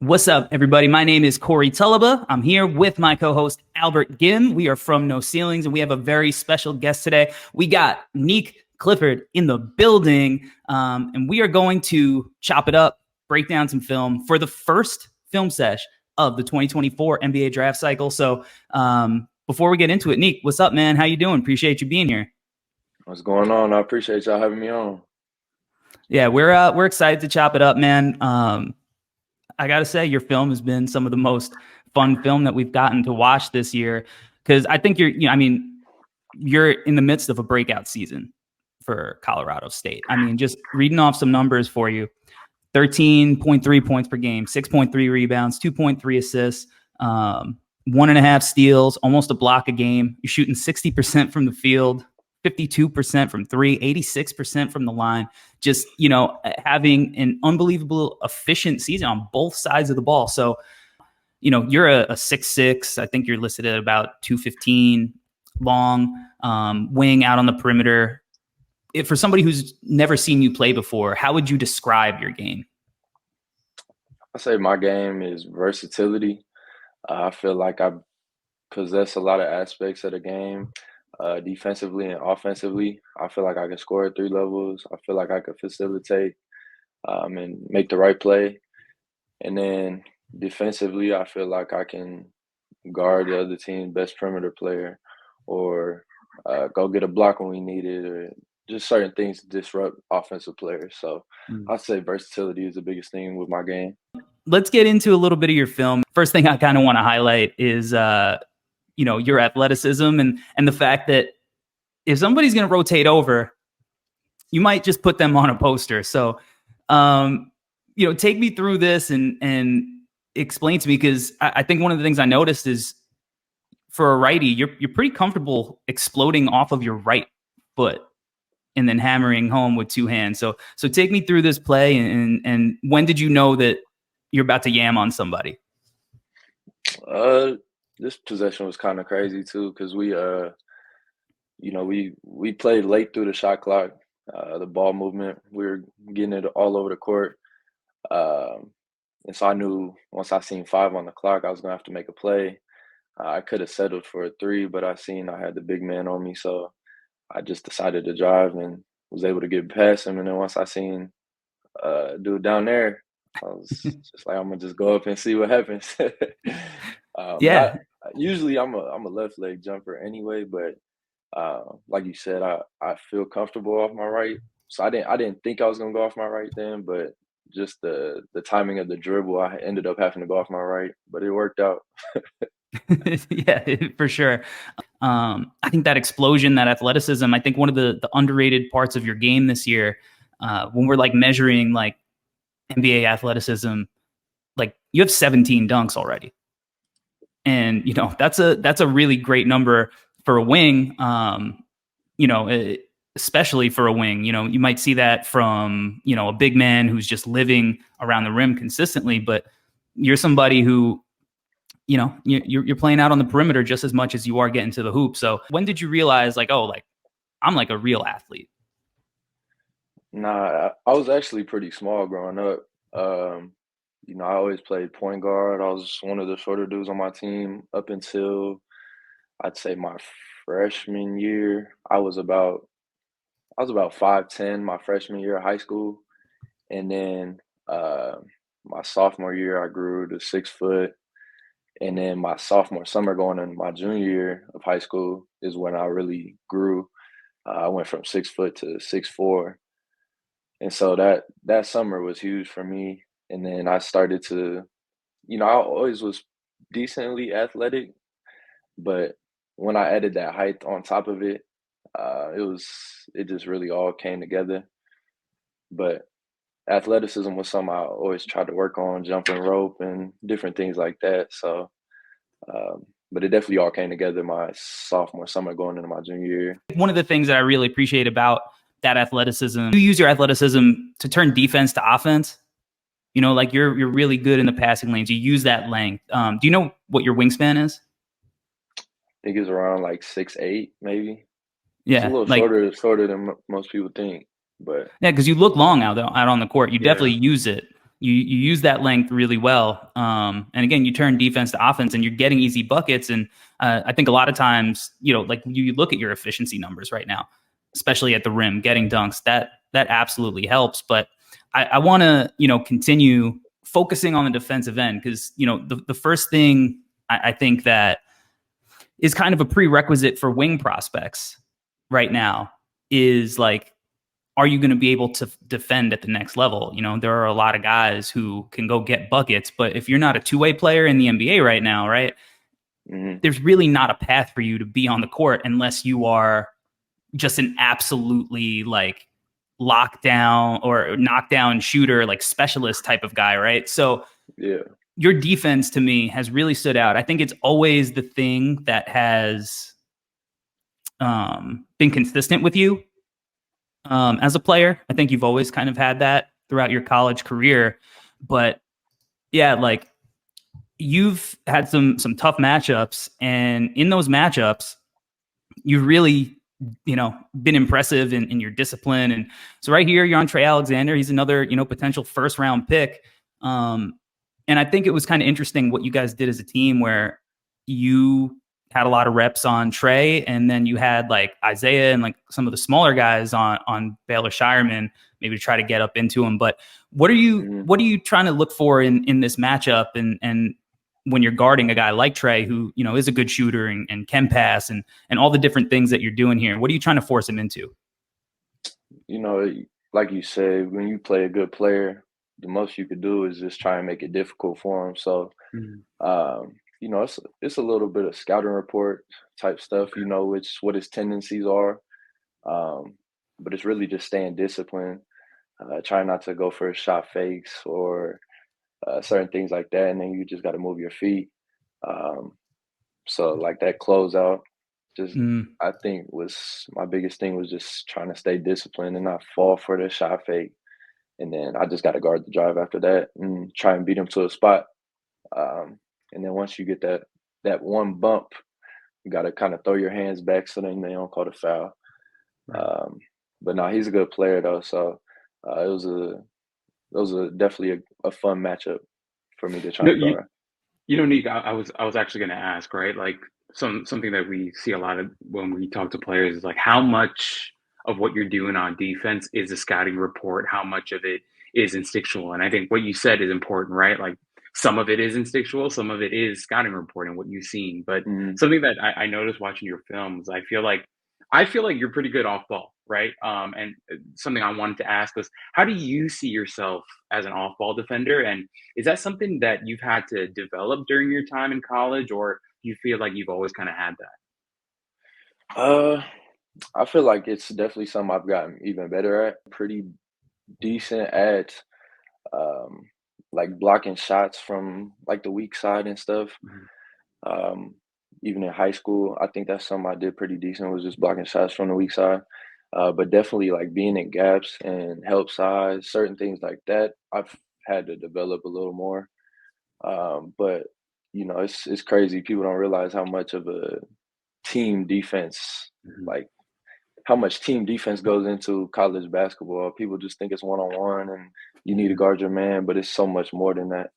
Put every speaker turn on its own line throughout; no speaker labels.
What's up, everybody? My name is Corey Tullaba. I'm here with my co-host, Albert Gim. We are from No Ceilings, and we have a very special guest today. We got Nique Clifford in the building, and we are going to chop it up, break down some film for the first film sesh of the 2024 NBA draft cycle. So before we get into it, Nique, what's up, man? How you doing? Appreciate you being here.
What's going on? I appreciate y'all having me on.
Yeah, we're excited to chop it up, man. I got to say, your film has been some of the most fun film that we've gotten to watch this year. Because I think you're in the midst of a breakout season for Colorado State. I mean, just reading off some numbers for you: 13.3 points per game, 6.3 rebounds, 2.3 assists, 1.5 steals, almost a block a game. You're shooting 60% from the field, 52% from three, 86% from the line. Just, having an unbelievable efficient season on both sides of the ball. So, you're a 6'6". I think you're listed at about 215 long, wing out on the perimeter. For somebody who's never seen you play before, how would you describe your game?
I say my game is versatility. I feel like I possess a lot of aspects of the game, defensively and offensively. I feel like I can score at three levels. I feel like I can facilitate and make the right play. And then defensively, I feel like I can guard the other team's best perimeter player or go get a block when we need it, or just certain things to disrupt offensive players. So I'd say versatility is the biggest thing with my game.
Let's get into a little bit of your film. First thing I kind of want to highlight is your athleticism and the fact that if somebody's going to rotate over, you might just put them on a poster. So, take me through this and explain to me, because I think one of the things I noticed is for a righty, you're pretty comfortable exploding off of your right foot and then hammering home with two hands. So take me through this play and when did you know that you're about to yam on somebody?
This possession was kind of crazy too, because we played late through the shot clock, the ball movement. We were getting it all over the court, and so I knew once I seen 5 on the clock, I was gonna have to make a play. I could have settled for a 3, but I seen I had the big man on me, so I just decided to drive and was able to get past him. And then once I seen dude down there, I was just like, I'm gonna just go up and see what happens.
Yeah.
Usually I'm a left leg jumper anyway, but like you said, I feel comfortable off my right. So I didn't think I was gonna go off my right then, but just the timing of the dribble, I ended up having to go off my right, but it worked out.
Yeah, for sure. I think that explosion, that athleticism, I think one of the underrated parts of your game this year, when we're like measuring like NBA athleticism, like you have 17 dunks already. And, that's a really great number for a wing, especially for a wing. You might see that from, a big man who's just living around the rim consistently, but you're somebody who, you're playing out on the perimeter just as much as you are getting to the hoop. So when did you realize I'm like a real athlete?
Nah, I was actually pretty small growing up. I always played point guard. I was one of the shorter dudes on my team up until I'd say my freshman year. I was about 5'10" my freshman year of high school, and then my sophomore year I grew to 6 foot, and then my sophomore summer going into my junior year of high school is when I really grew. I went from 6 foot to 6'4", and so that summer was huge for me. And then I started to, I always was decently athletic, but when I added that height on top of it, it just really all came together. But athleticism was something I always tried to work on, jumping rope and different things like that. So, but it definitely all came together my sophomore summer going into my junior year.
One of the things that I really appreciate about that athleticism, you use your athleticism to turn defense to offense. Like you're really good in the passing lanes. You use that length. Do you know what your wingspan is?
I think it's around like 6'8", maybe. It's a
Yeah,
little
like
shorter than most people think, but
yeah, because you look long out on the court. You
yeah,
definitely use it. you use that length really well. And again, you turn defense to offense, and you're getting easy buckets. And I think a lot of times, like you look at your efficiency numbers right now, especially at the rim, getting dunks. That absolutely helps. But I want to continue focusing on the defensive end, because the first thing I think that is kind of a prerequisite for wing prospects right now is like, are you going to be able to defend at the next level? There are a lot of guys who can go get buckets, but if you're not a two-way player in the NBA right now, right, there's really not a path for you to be on the court unless you are just an absolutely like lockdown or knockdown shooter, like specialist type of guy, right? So
Yeah.
Your defense to me has really stood out. I think it's always the thing that has been consistent with you as a player. I think you've always kind of had that throughout your college career. But yeah, like you've had some tough matchups, and in those matchups, you've really been impressive in your discipline. And so right here, you're on Trey Alexander. He's another potential first round pick. And I think it was kind of interesting what you guys did as a team, where you had a lot of reps on Trey, and then you had like Isaiah and like some of the smaller guys on Baylor Shireman, maybe to try to get up into him. But what are you trying to look for in this matchup, and when you're guarding a guy like Trey, who is a good shooter and can pass, and all the different things that you're doing here? What are you trying to force him into?
Like you said, when you play a good player, the most you could do is just try and make it difficult for him. So, it's a little bit of scouting report type stuff. What his tendencies are, but it's really just staying disciplined. Try not to go for shot fakes or certain things like that, and then you just got to move your feet. So like that closeout, just I think was my biggest thing, was just trying to stay disciplined and not fall for the shot fake. And then I just got to guard the drive after that and try and beat him to a spot. And then once you get that one bump, you got to kind of throw your hands back so then they don't call the foul. But no, he's a good player though, so it was definitely a fun matchup for me to try and guard.
Nique, I was actually going to ask, right? Like something that we see a lot of when we talk to players is like, how much of what you're doing on defense is a scouting report? How much of it is instinctual? And I think what you said is important, right? Like some of it is instinctual, some of it is scouting report and what you've seen. But something that I noticed watching your films, I feel like you're pretty good off ball, right? And something I wanted to ask was, how do you see yourself as an off ball defender? And is that something that you've had to develop during your time in college, or do you feel like you've always kind of had
Uh, I feel like it's definitely something I've gotten even better at. Pretty decent at um, like blocking shots from like the weak side and stuff. Um, Even in high school, I think that's something I did pretty decent, was just blocking shots from the weak side. But definitely like being in gaps and help size, certain things like that, I've had to develop a little more. But it's crazy. People don't realize how much of a team defense, like how much team defense goes into college basketball. People just think it's one on one and you need to guard your man, but it's so much more than that.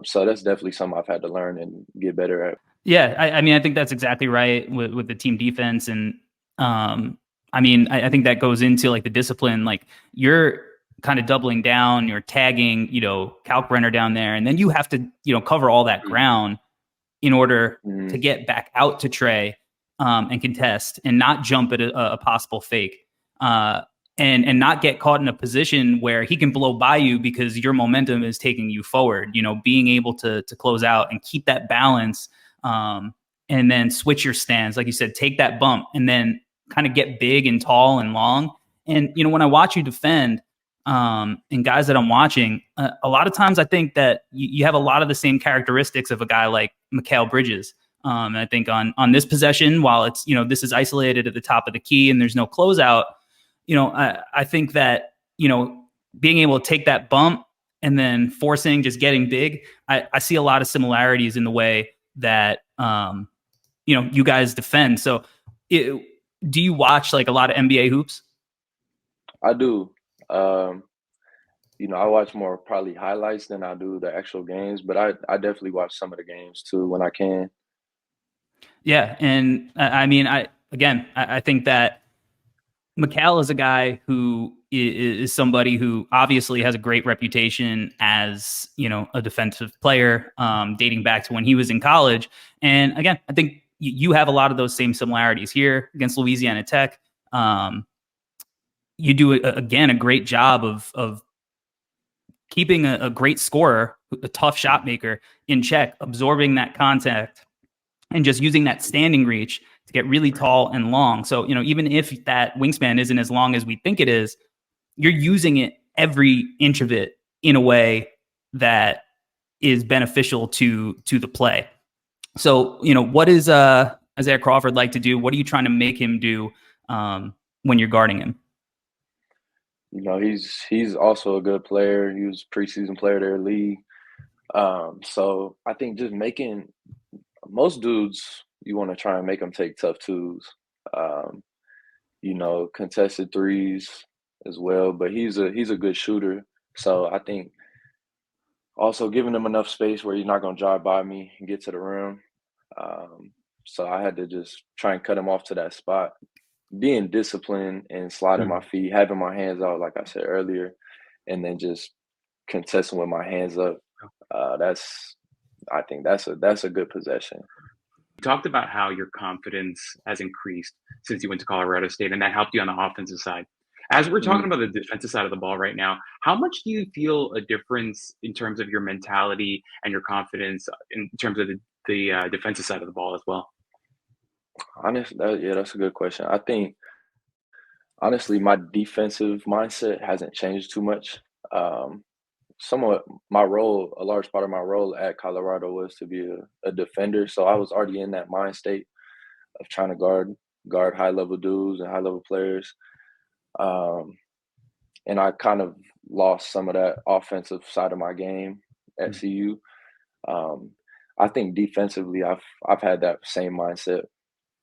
So that's definitely something I've had to learn and get better at.
Yeah, I mean, I think that's exactly right with the team defense. And I mean, I think that goes into like the discipline. Like you're kind of doubling down, you're tagging, Kalkbrenner down there, and then you have to, cover all that ground in order to get back out to Trey and contest and not jump at a possible fake. And not get caught in a position where he can blow by you because your momentum is taking you forward. Being able to close out and keep that balance, and then switch your stance, like you said, take that bump and then kind of get big and tall and long. And when I watch you defend, and guys that I'm watching, a lot of times I think that you have a lot of the same characteristics of a guy like Mikal Bridges. And I think on this possession, while it's this is isolated at the top of the key and there's no closeout. I think that, being able to take that bump and then forcing, just getting big, I see a lot of similarities in the way that, you guys defend. So do you watch like a lot of NBA hoops?
I do. I watch more probably highlights than I do the actual games, but I definitely watch some of the games too when I can.
Yeah, and I mean, I think that McCall is a guy who is somebody who obviously has a great reputation as, a defensive player, dating back to when he was in college. And again, I think you have a lot of those same similarities here against Louisiana Tech. You do again a great job of keeping a great scorer, a tough shot maker in check, absorbing that contact, and just using that standing reach to get really tall and long. So, even if that wingspan isn't as long as we think it is, you're using it every inch of it in a way that is beneficial to the play. So, what is Isaiah Crawford like to do? What are you trying to make him do when you're guarding him?
He's also a good player. He was preseason player of their league. So I think just making most dudes, you want to try and make them take tough twos. Um, contested threes as well. But he's a good shooter. So I think also giving him enough space where he's not going to drive by me and get to the rim. Um, so I had to just try and cut him off to that spot. Being disciplined and sliding my feet, having my hands out, like I said earlier, and then just contesting with my hands up. I think that's a good possession.
You talked about how your confidence has increased since you went to Colorado State, and that helped you on the offensive side. As we're talking
Mhm.
about the defensive side of the ball right now, how much do you feel a difference in terms of your mentality and your confidence in terms of the defensive side of the ball as well?
Yeah, that's a good question. I think honestly, my defensive mindset hasn't changed too much. Um, Somewhat a large part of my role at Colorado was to be a defender. So I was already in that mind state of trying to guard high level dudes and high level players. Um, and I kind of lost some of that offensive side of my game at
Mm.
CU. Um, I think defensively, I've had that same mindset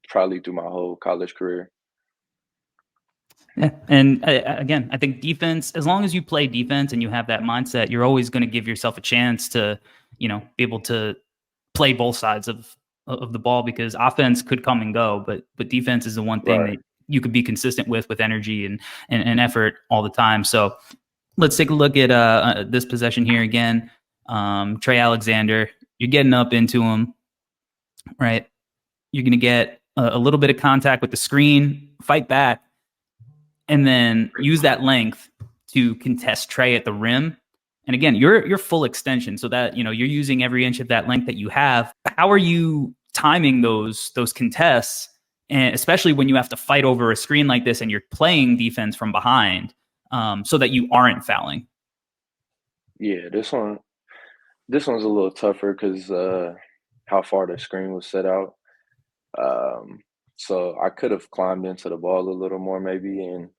probably through my whole college career.
Yeah. And again, I think defense, as long as you play defense and you have that mindset, you're always going to give yourself a chance to, be able to play both sides of the ball, because offense could come and go, but defense is the one thing
Right.
that you could be consistent with energy and effort all the time. So let's take a look at this possession here again. Trey Alexander, you're getting up into him, right? You're going to get a little bit of contact with the screen, fight back, and then use that length to contest Trey at the rim. And again, you're full extension, so that you're using every inch of that length that you have. How are you timing those contests, and especially when you have to fight over a screen like this and you're playing defense from behind, so that you aren't fouling?
Yeah, this one's a little tougher because how far the screen was set out. Um, so I could have climbed into the ball a little more maybe and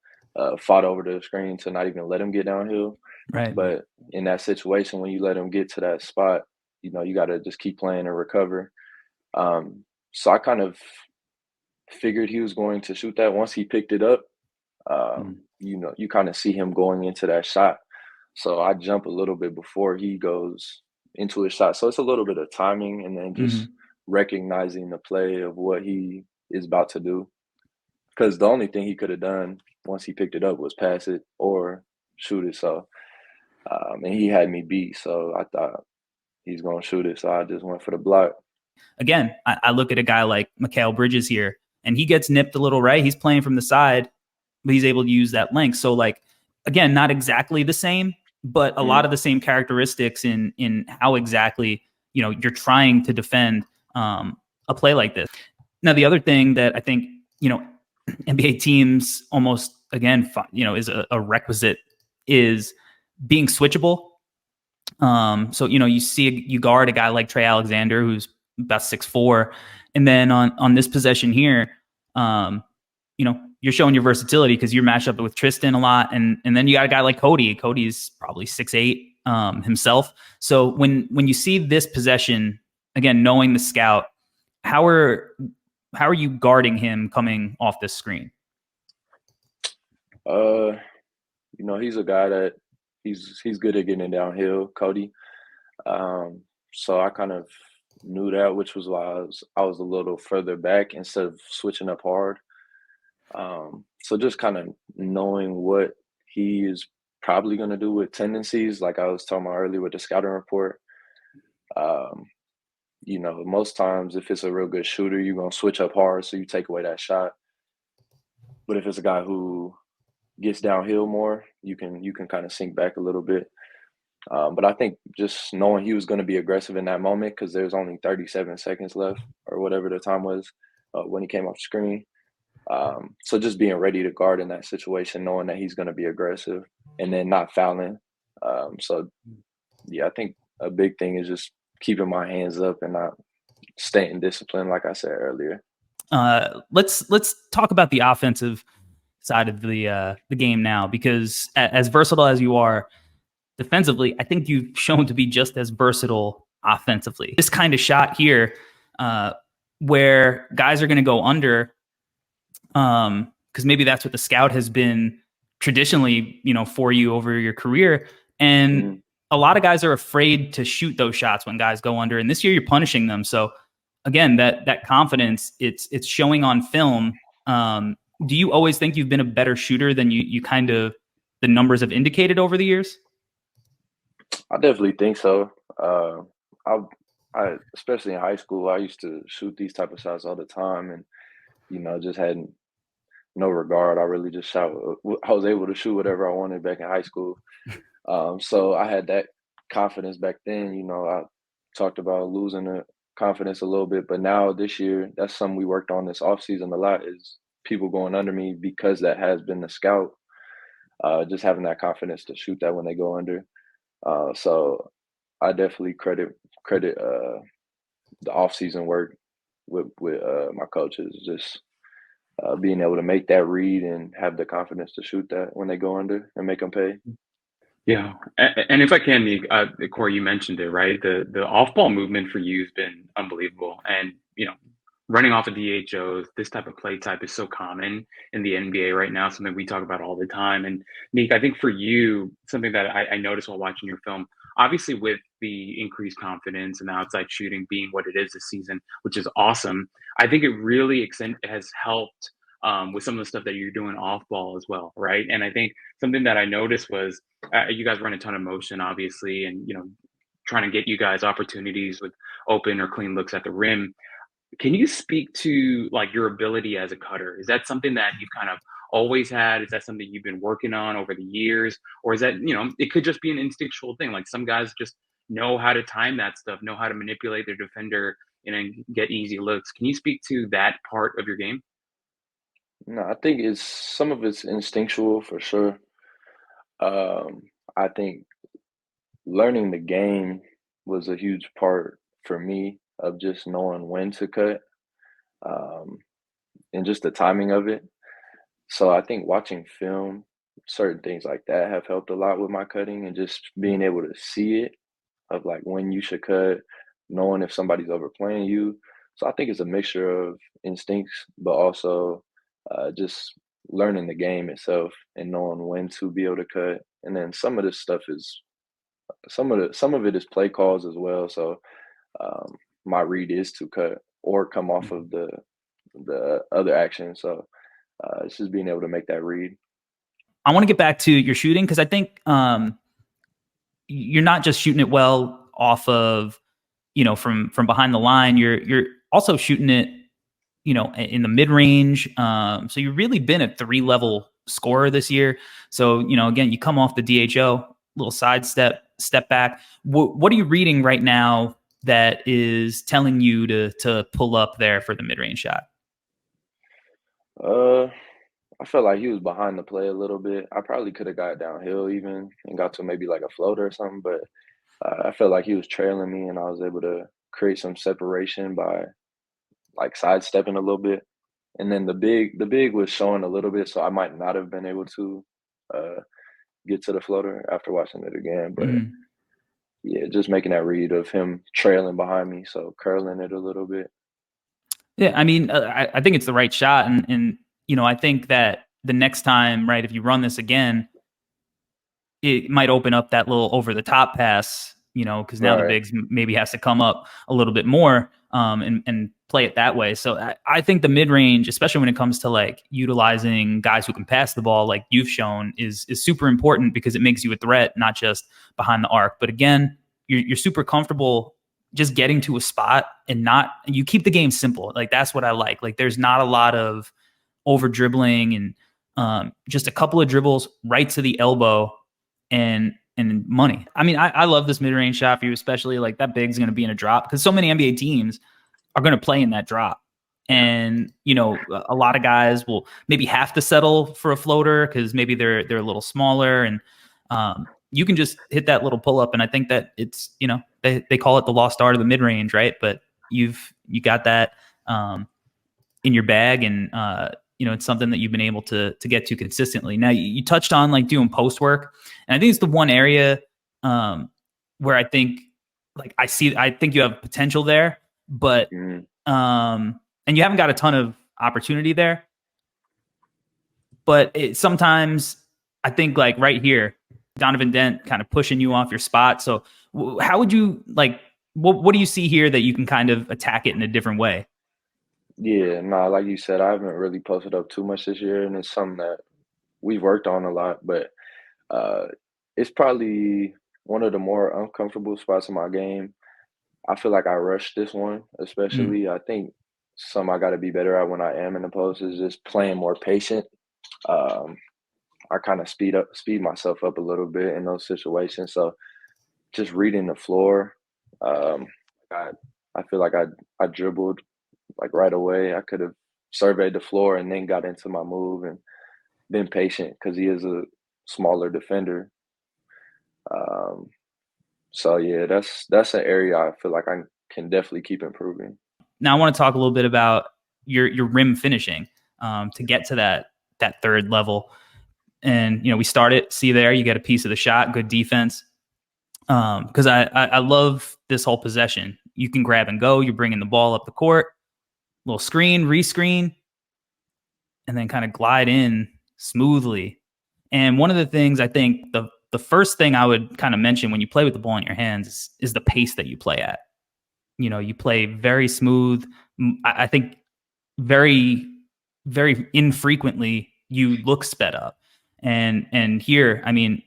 fought over the screen to not even let him get downhill.
Right.
But in that situation, when you let him get to that spot, you got to just keep playing and recover. So I kind of figured he was going to shoot that once he picked it up. You kind of see him going into that shot. So I jump a little bit before he goes into his shot. So it's a little bit of timing and then just
Mm-hmm.
recognizing the play of what he is about to do. Because the only thing he could have done once he picked it up was pass it or shoot it. So, and he had me beat. So I thought he's going to shoot it. So I just went for the block.
Again, I look at a guy like Mikal Bridges here, and he gets nipped a little, right? He's playing from the side, but he's able to use that length. So, like, again, not exactly the same, but a lot
Mhm.
of the same characteristics in how exactly you're trying to defend a play like this. Now, the other thing that I think NBA teams almost again is a requisite is being switchable. So you guard a guy like Trey Alexander, who's about 6'4", and then on this possession here, you're showing your versatility because you're matched up with Tristan a lot, and then you got a guy like Cody. Cody's probably 6'8" himself. So when you see this possession again, knowing the scout, how are you guarding him coming off this screen?
Uh, he's a guy that he's good at getting downhill, Cody. So I kind of knew that, which was why I was a little further back instead of switching up hard. So just kind of knowing what he is probably going to do with tendencies, like I was talking about earlier with the scouting report. Um, most times if it's a real good shooter, you're gonna switch up hard, so you take away that shot. But if it's a guy who gets downhill more, you can kind of sink back a little bit. But I think just knowing he was going to be aggressive in that moment because there's only 37 seconds left or whatever the time was when he came off the screen. So just being ready to guard in that situation, knowing that he's going to be aggressive and then not fouling. So yeah, I think a big thing is just keeping my hands up and not staying disciplined, like I said earlier.
Let's talk about the offensive side of the game now, because as versatile as you are defensively, I think you've shown to be just as versatile offensively. This kind of shot here, where guys are going to go under, because maybe that's what the scout has been traditionally, for you over your career. And a lot of guys are afraid to shoot those shots when guys go under. And this year you're punishing them. So again, that confidence, it's showing on film. Do you always think you've been a better shooter than you kind of the numbers have indicated over the years?
I definitely think so. I especially in high school, I used to shoot these type of shots all the time, and just had no regard. I really just shot. I was able to shoot whatever I wanted back in high school. So I had that confidence back then. I talked about losing the confidence a little bit, but now this year, that's something we worked on this offseason a lot, is people going under me, because that has been the scout. Just having that confidence to shoot that when they go under. So I definitely credit the off-season work with my coaches, just being able to make that read and have the confidence to shoot that when they go under and make them pay.
Yeah, and if I can, Corey, you mentioned it, right? The off ball movement for you has been unbelievable, and running off of DHOs, this type of play type is so common in the NBA right now, something we talk about all the time. And Nique, I think for you, something that I noticed while watching your film, obviously with the increased confidence and the outside shooting being what it is this season, which is awesome, I think it really has helped with some of the stuff that you're doing off ball as well, right? And I think something that I noticed was you guys run a ton of motion, obviously, and trying to get you guys opportunities with open or clean looks at the rim. Can you speak to like your ability as a cutter? Is that something that you've kind of always had? Is that something you've been working on over the years? Or is that, it could just be an instinctual thing. Like some guys just know how to time that stuff, know how to manipulate their defender and then get easy looks. Can you speak to that part of your game?
No, I think some of it's instinctual for sure. I think learning the game was a huge part for me of just knowing when to cut, um, and just the timing of it. So I think watching film, certain things like that have helped a lot with my cutting, and just being able to see it, of like when you should cut, knowing if somebody's overplaying you. So I think it's a mixture of instincts, but also just learning the game itself and knowing when to be able to cut. And then some of this stuff is some of it is play calls as well. So um, my read is to cut or come off of the other action. So it's just being able to make that read.
I want to get back to your shooting, because I think you're not just shooting it well off of, from behind the line. You're also shooting it, in the mid range. So you've really been a 3-level scorer this year. So again, you come off the DHO, little step back. What are you reading right now that is telling you to pull up there for the mid range shot?
Uh, I felt like he was behind the play a little bit. I probably could have got downhill even and got to maybe like a floater or something, but I felt like he was trailing me, and I was able to create some separation by like sidestepping a little bit. And then the big was showing a little bit, so I might not have been able to uh, get to the floater after watching it again. But
Mm-hmm.
yeah, just making that read of him trailing behind me, so curling it a little bit.
Yeah, I mean, I think it's the right shot, and I think that the next time, right, if you run this again, it might open up that little over the top pass, because now the
Right.
bigs maybe has to come up a little bit more and play it that way. So I think the mid range, especially when it comes to like utilizing guys who can pass the ball, like you've shown, is super important because it makes you a threat, not just behind the arc. But again, you're super comfortable just getting to a spot and you keep the game simple. Like that's what I like. Like there's not a lot of over dribbling and just a couple of dribbles right to the elbow and money. I mean, I love this mid-range shot for you, especially like that big's going to be in a drop because so many NBA teams are going to play in that drop. And, a lot of guys will maybe have to settle for a floater because maybe they're a little smaller and you can just hit that little pull up. And I think that it's, they call it the lost art of the mid range, right? But you got that in your bag and, it's something that you've been able to get to consistently. Now you touched on like doing post work, and I think it's the one area where I think like I think you have potential there, but and you haven't got a ton of opportunity there. But sometimes I think like right here, Donovan Dent kind of pushing you off your spot. So how would you like? What do you see here that you can kind of attack it in a different way?
Yeah, no, like you said, I haven't really posted up too much this year, and it's something that we've worked on a lot, but uh, it's probably one of the more uncomfortable spots in my game. I feel like I rushed this one,
Mm.
especially. I think something I got to be better at when I am in the post is just playing more patient. Um, I kind of speed myself up a little bit in those situations. So just reading the floor, um, I I feel like I dribbled like right away. I could have surveyed the floor and then got into my move and been patient because he is a smaller defender. Um, so yeah, that's an area I feel like I can definitely keep improving.
Now I want to talk a little bit about your rim finishing to get to that third level. And we started. See there, you get a piece of the shot. Good defense. Because I love this whole possession. You can grab and go. You're bringing the ball up the court, little screen, rescreen, and then kind of glide in smoothly. And one of the things I think the first thing I would kind of mention when you play with the ball in your hands is the pace that you play at. You play very smooth. I think very, very infrequently you look sped up. And here, I mean,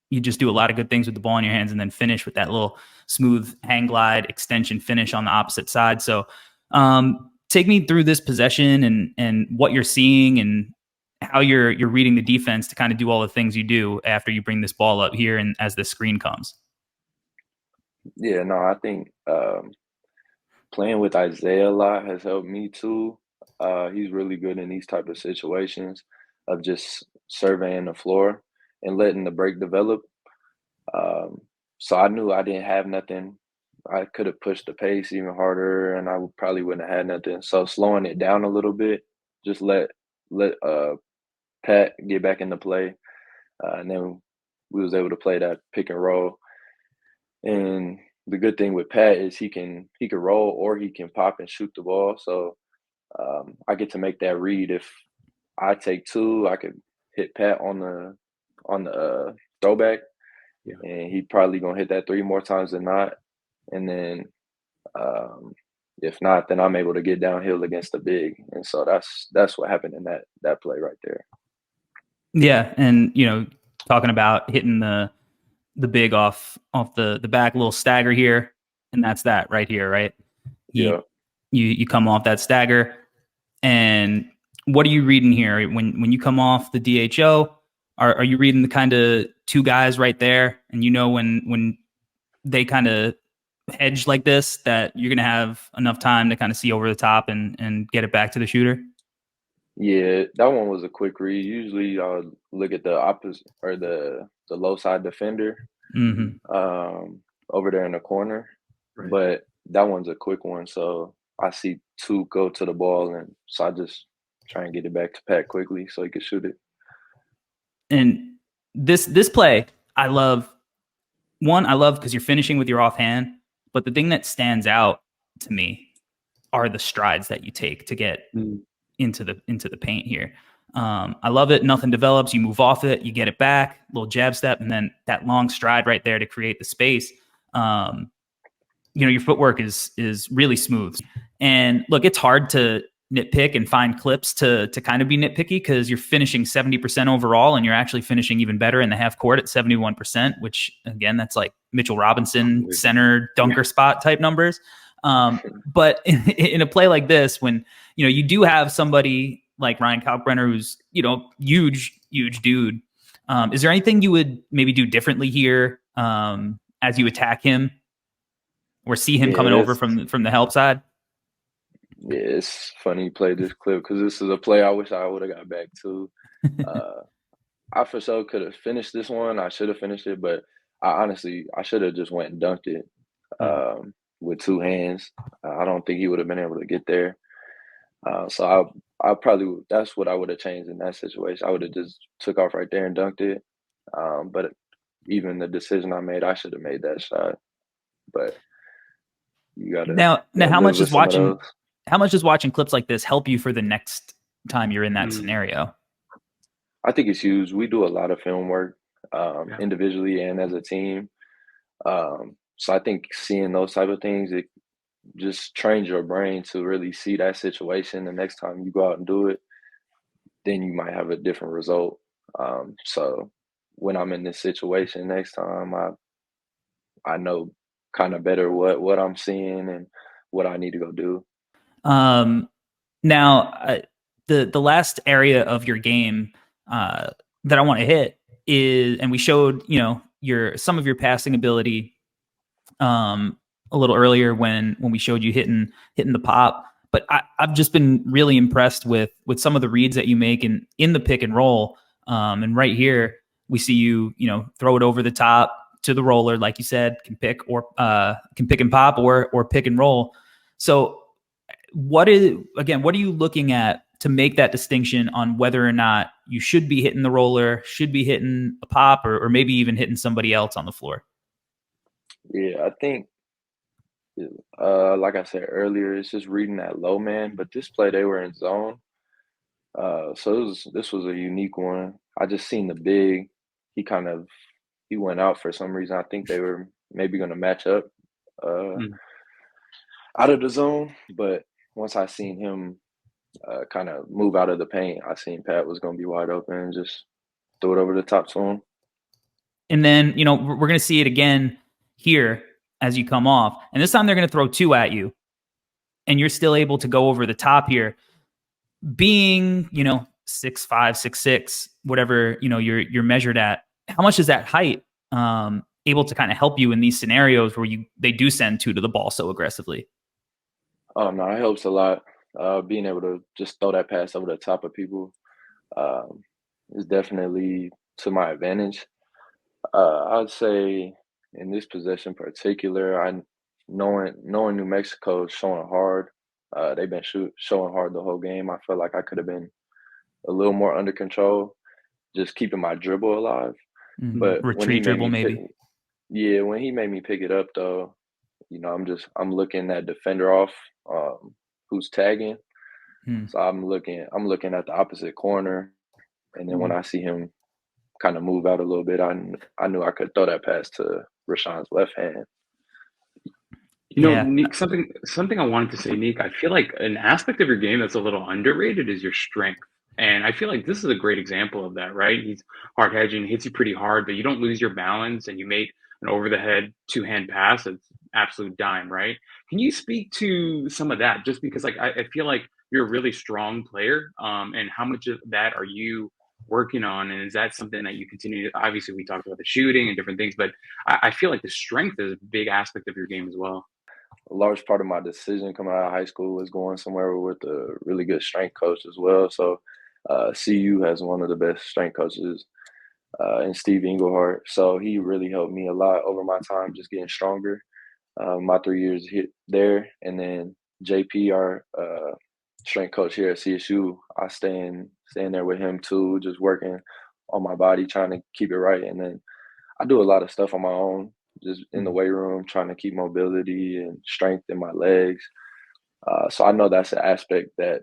you just do a lot of good things with the ball in your hands and then finish with that little smooth hang glide extension finish on the opposite side. So take me through this possession and what you're seeing and how you're reading the defense to kind of do all the things you do after you bring this ball up here and as the screen comes.
Yeah, no, I think playing with Isaiah a lot has helped me too. He's really good in these type of situations of just surveying the floor and letting the break develop. Um, so I knew I didn't have nothing. I could have pushed the pace even harder, and probably wouldn't have had nothing. So slowing it down a little bit, just let Pat get back into play, and then we was able to play that pick and roll. And the good thing with Pat is he can roll or he can pop and shoot the ball. So I get to make that read. If I take two, I could hit Pat on the throwback,
Yeah.
and he probably gonna hit that three more times than not. And then um, if not, then I'm able to get downhill against the big. And so that's what happened in that play right there.
Yeah, and talking about hitting the big off the back, little stagger here, and that's that right here, right?
Yeah.
You come off that stagger, and what are you reading here when you come off the DHO? Are you reading the kind of two guys right there, and when they kind of hedge like this that you're gonna have enough time to kind of see over the top and get it back to the shooter?
Yeah, that one was a quick read. Usually I'll look at the opposite or the low side defender
Mm-hmm.
over there in the corner.
Right.
But that one's a quick one. So I see two go to the ball, and so I just try and get it back to Pat quickly so he can shoot it.
And this play, I love. One, I love because you're finishing with your offhand, but the thing that stands out to me are the strides that you take to get
Mm.
into the paint here. I love it. Nothing develops. You move off it, you get it back, little jab step, and then that long stride right there to create the space. Your footwork is really smooth. And look, it's hard to nitpick and find clips to kind of be nitpicky because you're finishing 70% overall and you're actually finishing even better in the half court at 71%, which again, that's like Mitchell Robinson center dunker spot type numbers. But in a play like this, when you do have somebody like Ryan Kalkbrenner, who's huge dude, is there anything you would maybe do differently here as you attack him, or see him coming over from the help side?
Yeah, it's funny you played this clip because this is a play I wish I would have got back to. I for sure could have finished this one. I should have finished it, but I should have just went and dunked it with two hands. I don't think he would have been able to get there. So I probably, that's what I would have changed in that situation. I would have just took off right there and dunked it. But even the decision I made, I should have made that shot. But you gotta
now how much
live with
how much does watching clips like this help you for the next time you're in that scenario?
I think it's huge. We do a lot of film work individually and as a team. So I think seeing those type of things, it just trains your brain to really see that situation. The next time you go out and do it, then you might have a different result. So when I'm in this situation next time, I know kind of better what I'm seeing and what I need to go do.
Now, the last area of your game that I want to hit is, and we showed some of your passing ability a little earlier when we showed you hitting the pop. But I've just been really impressed with some of the reads that you make in the pick and roll. And right here we see you throw it over the top to the roller, like you said, can pick and pop or pick and roll. So what are you looking at to make that distinction on whether or not you should be hitting the roller, should be hitting a pop, or maybe even hitting somebody else on the floor?
Yeah, I think, like I said earlier, it's just reading that low man. But this play, they were in zone. So this was a unique one. I just seen the big. He went out for some reason. I think they were maybe going to match up out of the zone. But once I seen him kind of move out of the paint, I seen Pat was going to be wide open and just throw it over the top to him.
And then, we're going to see it again here as you come off. And this time they're going to throw two at you. And you're still able to go over the top here. Being, 6'5", 6'6", whatever, you're measured at, how much is that height able to kind of help you in these scenarios where they do send two to the ball so aggressively?
Oh, no, it helps a lot. Being able to just throw that pass over the top of people is definitely to my advantage. I'd say in this possession in particular, knowing New Mexico is showing hard. They've been showing hard the whole game. I feel like I could have been a little more under control, just keeping my dribble alive. But
retreat dribble, maybe.
When he made me pick it up, though, I'm looking that defender off, who's tagging. So I'm looking at the opposite corner, and then when I see him kind of move out a little bit, I knew I could throw that pass to Rashawn's left hand.
Nique, something I wanted to say, Nique, I feel like an aspect of your game that's a little underrated is your strength. And I feel like this is a great example of that, right? He's hard hedging, hits you pretty hard, but you don't lose your balance, and you make an over the head two-hand pass. It's absolute dime, right? Can you speak to some of that? Just because I feel like you're a really strong player, and how much of that are you working on? And is that something that you continue to, obviously we talked about the shooting and different things, but I feel like the strength is a big aspect of your game as well.
A large part of my decision coming out of high school was going somewhere with a really good strength coach as well. So CU has one of the best strength coaches in Steve Englehart. So he really helped me a lot over my time, just getting stronger. My 3 years there, and then JP, our strength coach here at CSU, I staying there with him too, just working on my body, trying to keep it right. And then I do a lot of stuff on my own, just in the weight room, trying to keep mobility and strength in my legs. So I know that's an aspect that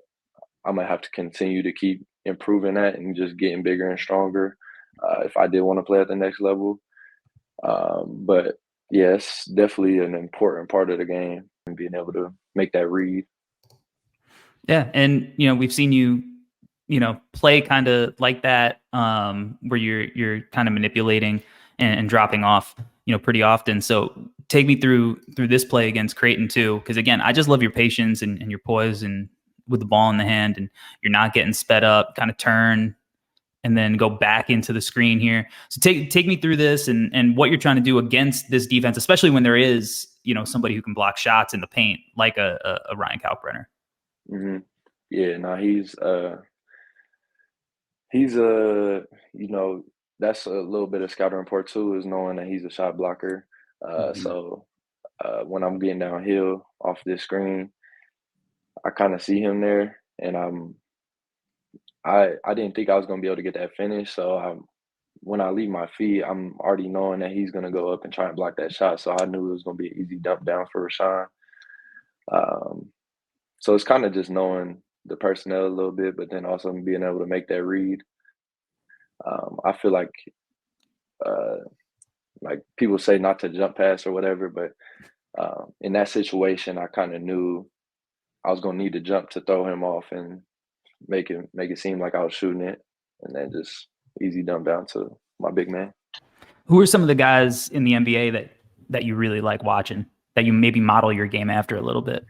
I'm gonna have to continue to keep improving that and just getting bigger and stronger if I did want to play at the next level. But yeah, it's definitely an important part of the game and being able to make that read.
Yeah, and we've seen you, play kind of like that, where you're kind of manipulating and dropping off, pretty often. So take me through this play against Creighton too, because again, I just love your patience and your poise and with the ball in the hand, and you're not getting sped up, kind of turn and then go back into the screen here. So take me through this and what you're trying to do against this defense, especially when there is, somebody who can block shots in the paint like a Ryan Kalkbrenner.
Mm-hmm. Yeah, no, he's that's a little bit of scouting report too, is knowing that he's a shot blocker. So when I'm getting downhill off this screen, I kind of see him there, and I didn't think I was gonna be able to get that finish. So when I leave my feet, I'm already knowing that he's gonna go up and try and block that shot. So I knew it was gonna be an easy dump down for Rashawn. Um, so it's kind of just knowing the personnel a little bit, but then also being able to make that read. I feel like people say not to jump pass or whatever, but in that situation, I kind of knew I was gonna need to jump to throw him off and make it seem like I was shooting it, and then just easy dump down to my big man.
Who are some of the guys in the NBA that you really like watching, that you maybe model your game after a little bit?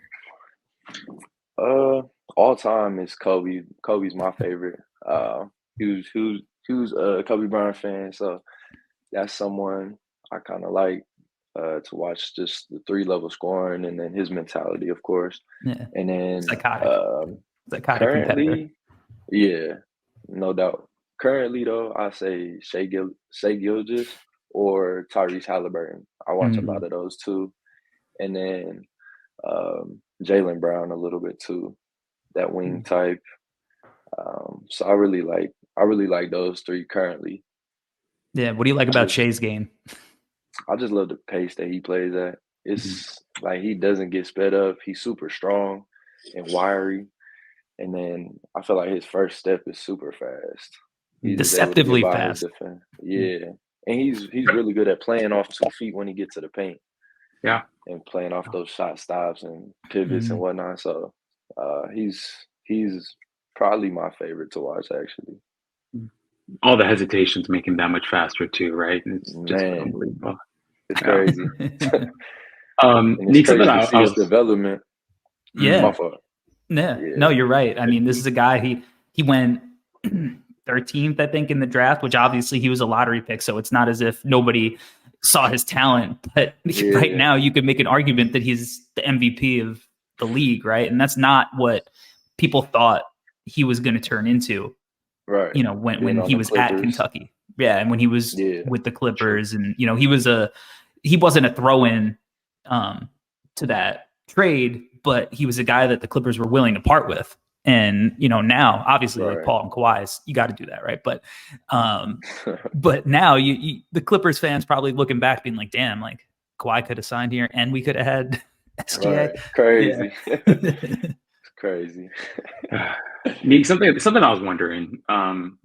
All time is Kobe. Kobe's my favorite. Who's a Kobe Bryant fan, so that's someone I kind of like to watch, just the 3-level scoring and then his mentality, of course.
Yeah,
And then
psychotic competitor.
currently, yeah, no doubt. Currently, though, I say Shai Gilgeous or Tyrese Halliburton. I watch a lot of those too, and then Jaylen Brown a little bit too, that wing type. So I really like those three currently.
Yeah, what do you like about Shai's game?
I just love the pace that he plays at. It's like he doesn't get sped up. He's super strong and wiry. And then I feel like his first step is super fast. He's just able to get
Deceptively
by
fast.
his defense. Yeah. And he's really good at playing off 2 feet when he gets to the paint.
Yeah.
And playing off those shot stops and pivots and whatnot. So he's probably my favorite to watch, actually.
All the hesitations make him that much faster too, right? It's just
Man,
unbelievable.
it's crazy. And it's
Nique,
crazy to see his development.
Yeah.
My fault.
Yeah. No, you're right. I mean, this is a guy, he went 13th, I think, in the draft, which obviously he was a lottery pick. So it's not as if nobody saw his talent. But right now you could make an argument that he's the MVP of the league, right? And that's not what people thought he was going to turn into.
Right.
When he was at Kentucky. Yeah. And when he was with the Clippers, and, he wasn't a throw-in to that trade, but he was a guy that the Clippers were willing to part with. And, now obviously like Paul and Kawhi, you got to do that. Right. But now the Clippers fans probably looking back being like, damn, like Kawhi could have signed here and we could have had SGA.
Right. Crazy. It's crazy.
Nique, something I was wondering.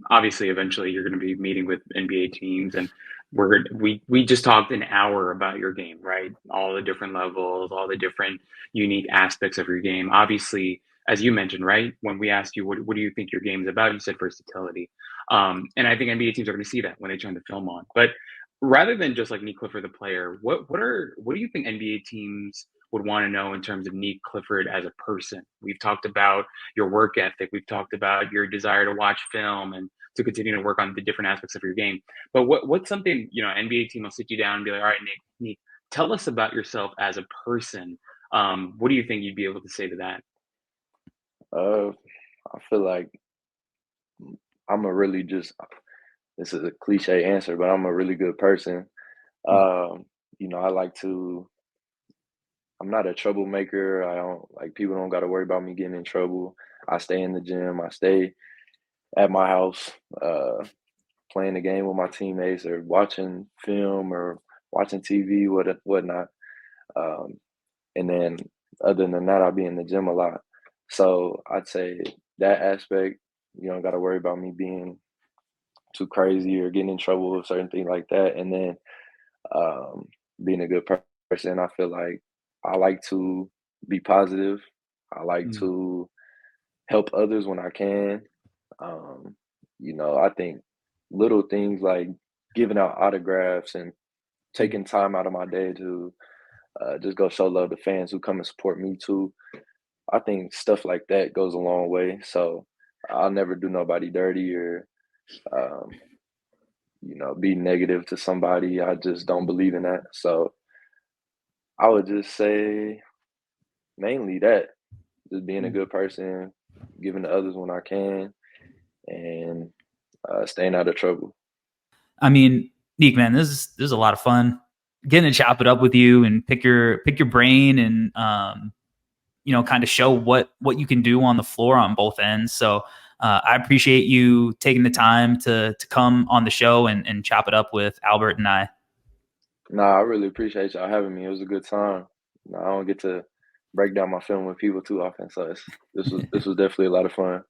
Obviously, eventually you're going to be meeting with NBA teams, and we just talked an hour about your game, right? All the different levels, all the different unique aspects of your game. Obviously, as you mentioned, right? When we asked you what do you think your game is about, you said versatility. And I think NBA teams are going to see that when they turn the film on. But rather than just like Nique Clifford the player, what do you think NBA teams would want to know in terms of Nique Clifford as a person? We've talked about your work ethic. We've talked about your desire to watch film and to continue to work on the different aspects of your game. But what's something, NBA team will sit you down and be like, all right, Nique, tell us about yourself as a person. What do you think you'd be able to say to that?
I feel like I'm this is a cliche answer, but I'm a really good person. I'm not a troublemaker. I don't people don't got to worry about me getting in trouble. I stay in the gym. I stay at my house, playing the game with my teammates or watching film or watching TV, whatnot. And then other than that, I'll be in the gym a lot. So I'd say that aspect You don't got to worry about me being too crazy or getting in trouble with certain things like that. And then um, being a good person, I feel like I like to be positive. I like
Mm.
to help others when I can. Um, I think little things like giving out autographs and
Mm.
taking time out of my day to just go show love to fans who come and support me too. I think stuff like that goes a long way. So I'll never do nobody dirty or um, be negative to somebody. I just don't believe in that. So I would just say mainly that, just being a
Mm.
good person, giving to others when I can, and staying out of trouble.
I mean, Nique, man, this is a lot of fun getting to chop it up with you and pick your brain and kind of show what you can do on the floor on both ends. So I appreciate you taking the time to come on the show and chop it up with Albert and I.
Nah, I really appreciate y'all having me. It was a good time. I don't get to break down my film with people too often, so this was definitely a lot of fun.